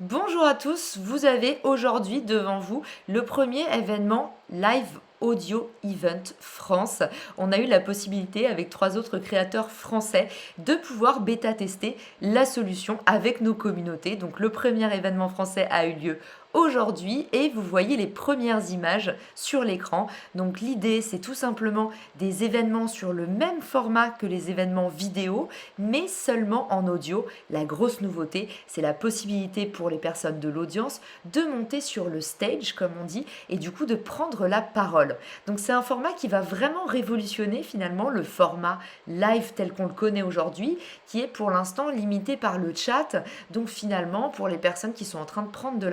Bonjour à tous, vous avez aujourd'hui devant vous le premier événement Live Audio Event France. On a eu la possibilité avec 3 autres créateurs français de pouvoir bêta-tester la solution avec nos communautés. Donc le premier événement français a eu lieu aujourd'hui et vous voyez les premières images sur l'écran. Donc l'idée c'est tout simplement des événements sur le même format que les événements vidéo mais seulement en audio. La grosse nouveauté c'est la possibilité pour les personnes de l'audience de monter sur le stage comme on dit et du coup de prendre la parole. Donc c'est un format qui va vraiment révolutionner finalement le format live tel qu'on le connaît aujourd'hui qui est pour l'instant limité par le chat. Donc finalement pour les personnes qui sont en train de prendre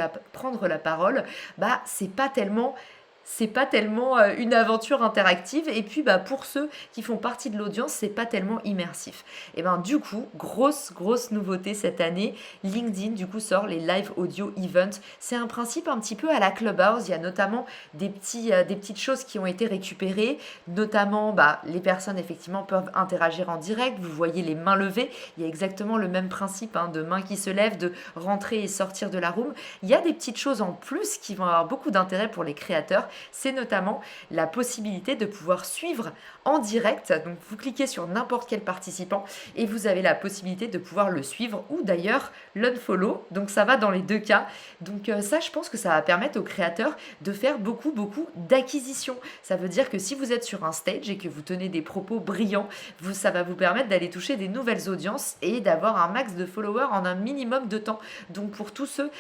la parole, c'est pas tellement une aventure interactive et puis pour ceux qui font partie de l'audience c'est pas tellement immersif. Et du coup grosse nouveauté cette année, LinkedIn du coup sort les live audio events. C'est un principe un petit peu à la Clubhouse. Il y a notamment des petites choses qui ont été récupérées, notamment les personnes effectivement peuvent interagir en direct. Vous voyez les mains levées, il y a exactement le même principe de mains qui se lèvent, de rentrer et sortir de la room. Il y a des petites choses en plus qui vont avoir beaucoup d'intérêt pour les créateurs. C'est notamment la possibilité de pouvoir suivre en direct. Donc vous cliquez sur n'importe quel participant et vous avez la possibilité de pouvoir le suivre ou d'ailleurs l'unfollow. Donc ça va dans les deux cas. Donc ça, je pense que ça va permettre aux créateurs de faire beaucoup d'acquisitions. Ça veut dire que si vous êtes sur un stage et que vous tenez des propos brillants, ça va vous permettre d'aller toucher des nouvelles audiences et d'avoir un max de followers en un minimum de temps. Donc pour tous ceux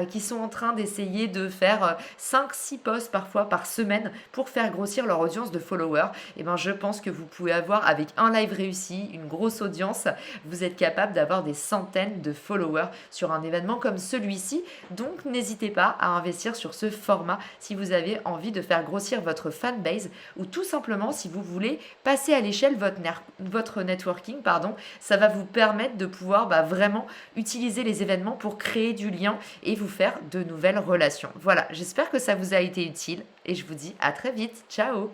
qui sont en train d'essayer de faire 5-6 posts parfois par semaine pour faire grossir leur audience de followers, je pense que vous pouvez avoir avec un live réussi, une grosse audience, vous êtes capable d'avoir des centaines de followers sur un événement comme celui-ci. Donc n'hésitez pas à investir sur ce format si vous avez envie de faire grossir votre fanbase ou tout simplement si vous voulez passer à l'échelle votre networking, ça va vous permettre de pouvoir vraiment utiliser les événements pour créer du lien et vous faire de nouvelles relations. Voilà, j'espère que ça vous a été utile et je vous dis à très vite. Ciao!